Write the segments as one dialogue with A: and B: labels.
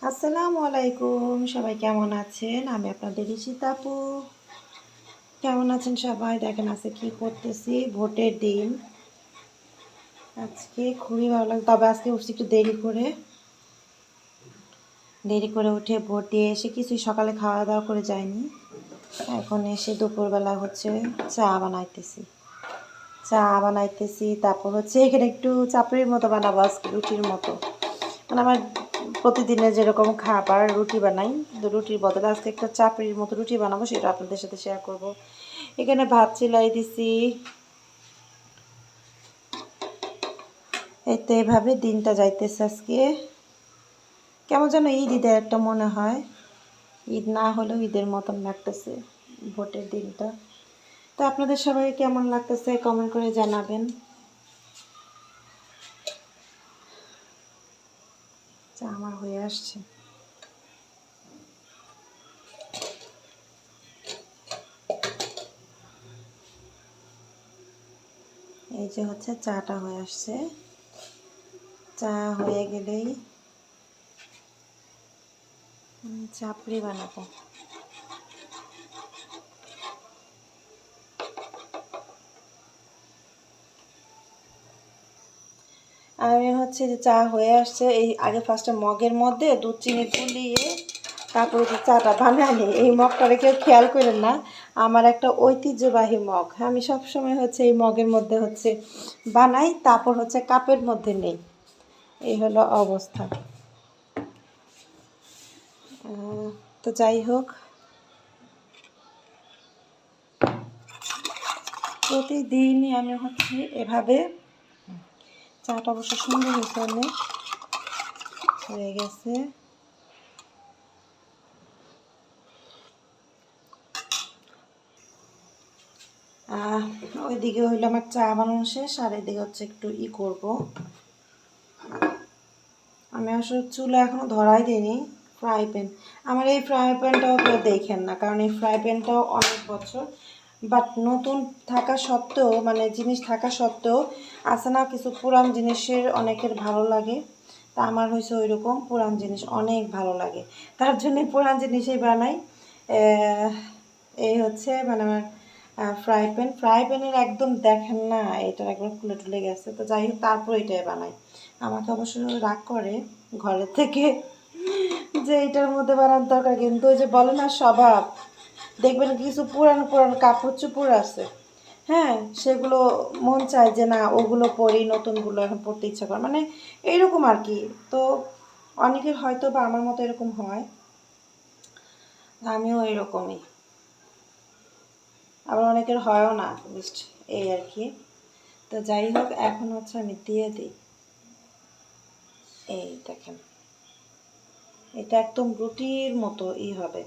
A: আসসালামু আলাইকুম, সবাই কেমন আছেন? আমি আপনাদের রিশিতা আপু। কেমন আছেন সবাই? দেখেন আজকে কি করতেছি, ভোটের দিন। আজকে খুবই ভালো লাগে, তবে আজকে উঠছি একটু দেরি করে উঠে ভোট দিয়ে এসে কিছুই সকালে খাওয়া দাওয়া করে যায়নি। এখন এসে দুপুরবেলা হচ্ছে চা বানাইতেছি, তারপর হচ্ছে এখানে একটু চাপড়ির মতো বানাবো আজকে, রুটির মতো। মানে আমার প্রতিদিনের যেরকম খাবার রুটি বানাই, কিন্তু রুটির বদলে আজকে একটা চাপড়ির মতো রুটি বানাবো, সেটা আপনাদের সাথে শেয়ার করব। এখানে ভাত চিলাই দিছি। এই তো এভাবে দিনটা যাইতেছে আজকে। কেমন যেন ঈদ ঈদের একটা মনে হয়, ঈদ না হলেও ঈদের মতন লাগতেছে ভোটের দিনটা। তো আপনাদের সবাই কেমন লাগতেছে কমেন্ট করে জানাবেন। চা আমার হয়ে আসছে। এই যে হচ্ছে চাটা হয়ে আসছে। চা হয়ে গেলেই চাপড়ি বানাবো। আমি হচ্ছে যে চা হয়ে আসছে, এই আগে ফার্স্টে মগের মধ্যে দুধ চিনি গুলিয়ে তারপরে যে চাটা বানানি। এই মগটা কেউ খেয়াল করেন না, আমার একটা ঐতিহ্যবাহী মগ। আমি সবসময় হচ্ছে এই মগের মধ্যে হচ্ছে বানাই, তারপর হচ্ছে কাপের মধ্যে নেই। এই হলো অবস্থা। তো যাই হোক, প্রতিদিনই আমি হচ্ছে এভাবে। চাটা অবশ্য সুন্দর হয়েছে, অনেক হয়ে গেছে। ওইদিকে হইলো আমার চা বানানো শেষ, আর এদিকে হচ্ছে একটু করব। আমি আসলে চুলা এখনো ধরাই দিইনি। ফ্রাই প্যান, আমার এই ফ্রাই প্যানটাও কেউ দেখেন না, কারণ এই ফ্রাই প্যানটাও অনেক বছর, বাট নতুন থাকা সত্ত্বেও, মানে জিনিস থাকা সত্ত্বেও আছে না কিছু পুরান জিনিসের অনেকের ভালো লাগে। তা আমার হয়েছে ওই রকম, পুরান জিনিস অনেক ভালো লাগে, তার জন্য পুরান জিনিসই বানাই। এই হচ্ছে মানে আমার ফ্রাই প্যানের একদম দেখেন না, এটার একবার খুলে টুলে গেছে। তো যাই হোক, তারপর এটাই বানাই। আমাকে অবশ্য রাগ করে ঘরের থেকে যে এটার মধ্যে বানানোর দরকার, কিন্তু ওই যে বলে না স্বভাব, দেখবেন কিছু পুরানো পুরানো কাপড় চোপড় আছে, হ্যাঁ, সেগুলো মন চায় যে না ওগুলো পরি, নতুনগুলো এখন পরতে ইচ্ছা করে, মানে এইরকম আর কি। তো অনেকের হয়তো বা আমার মতো এরকম হয়, আমিও এরকমই। আবার অনেকের হয়ও না, জাস্ট এই আর কি। তো যাই হোক, এখন হচ্ছে আমি দিয়ে দিই। এই দেখেন, এটা একদম রুটির মতো হবে।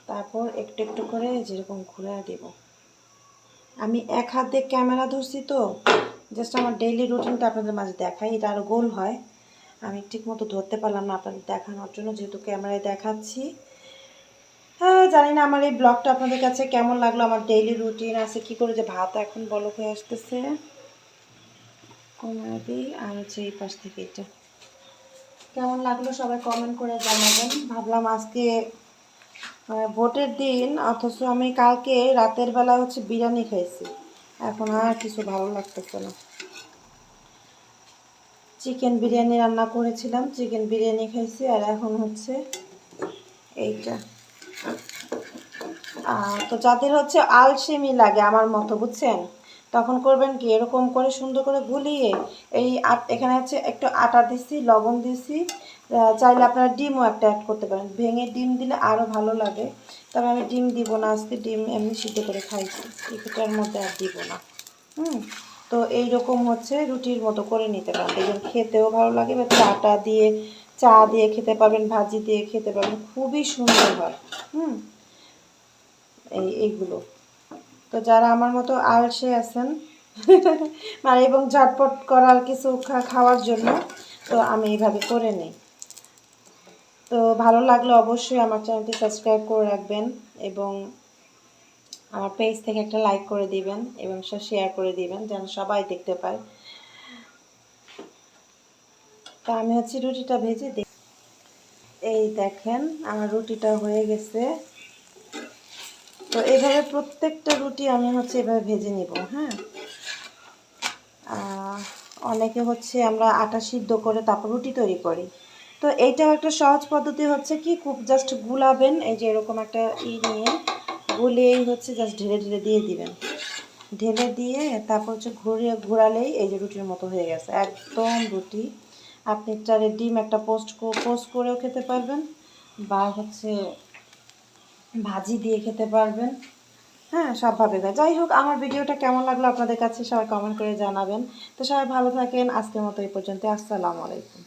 A: তারপর একটু একটু করে যেরকম ঘুরে দিব। আমি এক হাত দিয়ে ক্যামেরা ধরছি, তো জাস্ট আমার ডেইলি রুটিনটা আপনাদের মাঝে দেখাই, এটা আরও গোল হয়। আমি ঠিক মতো ধরতে পারলাম না আপনাদের দেখানোর জন্য, যেহেতু ক্যামেরায় দেখাচ্ছি। হ্যাঁ, জানি না আমার এই ব্লগটা আপনাদের কাছে কেমন লাগলো। আমার ডেইলি রুটিন আছে কি করে, যে ভাত এখন বলক হয়ে আসতেছে, কমাবি আর হচ্ছে এই পাশ থেকে এটা কেমন লাগলো সবাই কমেন্ট করে জানাবেন। ভাবলাম আজকে ভোটের দিন, অথচ আমি কালকে রাতের বেলা হচ্ছে বিরিয়ানি খাইছি, এখন আর কিছু ভালো লাগতেছে না। চিকেন বিরিয়ানি রান্না করেছিলাম, চিকেন বিরিয়ানি খাইছি, আর এখন হচ্ছে এইটা। তো যাদের হচ্ছে আলসেমি লাগে আমার মতো, বুঝছেন, তখন করবেন কি, এরকম করে সুন্দর করে গুলিয়ে এই এখানে হচ্ছে একটু আটা দিছি, লবণ দিছি, চাইলে আপনারা ডিমও একটা অ্যাড করতে পারেন, ভেঙে ডিম দিলে আরও ভালো লাগে। তবে আমি ডিম দিব না আজকে, ডিম এমনি সিদ্ধ করে খাইছি, এটার মধ্যে আর দিব না। তো এইরকম হচ্ছে রুটির মতো করে নিতে পারেন, দেখবেন খেতেও ভালো লাগে, বা চাটা দিয়ে, চা দিয়ে খেতে পারবেন, ভাজি দিয়ে খেতে পারবেন, খুবই সুন্দর হয়। এইগুলো, তো যারা আমার মতো আলসে আছেন মানে এবং ঝটপট করার কিছু খাওয়ার জন্য, তো আমি এইভাবে করে নিই। তো ভালো লাগলে অবশ্যই আমার চ্যানেলটি সাবস্ক্রাইব করে রাখবেন, এবং আমার পেজ থেকে একটা লাইক করে দিবেন, এবং শেয়ার করে দিবেন যেন সবাই দেখতে পায়। তো আমি হচ্ছে রুটিটা ভেজে দিই। এই দেখেন আমার রুটিটা হয়ে গেছে। তো এইভাবে প্রত্যেকটা রুটি আমি হচ্ছে এভাবে ভেজে নিব। হ্যাঁ, অনেকে হচ্ছে আমরা আটা সিদ্ধ করে তারপর রুটি তৈরি করি। তো এইটাও একটা সহজ পদ্ধতি হচ্ছে কি, খুব জাস্ট গুলাবেন, এই যে এরকম একটা নিয়ে গুলিয়েই হচ্ছে জাস্ট ঢেলে ঢেলে দিয়ে দিবেন। ঢেলে দিয়ে তারপর হচ্ছে ঘোরালেই এই যে রুটির মতো হয়ে গেছে একদম রুটি। আপনি চাইলে ডিম একটা পোস্ট করেও খেতে পারবেন, বা হচ্ছে ভাজি দিয়ে খেতে পারবেন। হ্যাঁ, সবভাবে দেয়। যাই হোক, আমার ভিডিওটা কেমন লাগলো আপনাদের কাছে সবাই কমেন্ট করে জানাবেন। তো সবাই ভালো থাকেন, আজকের মতো এই পর্যন্ত। আসসালামু আলাইকুম।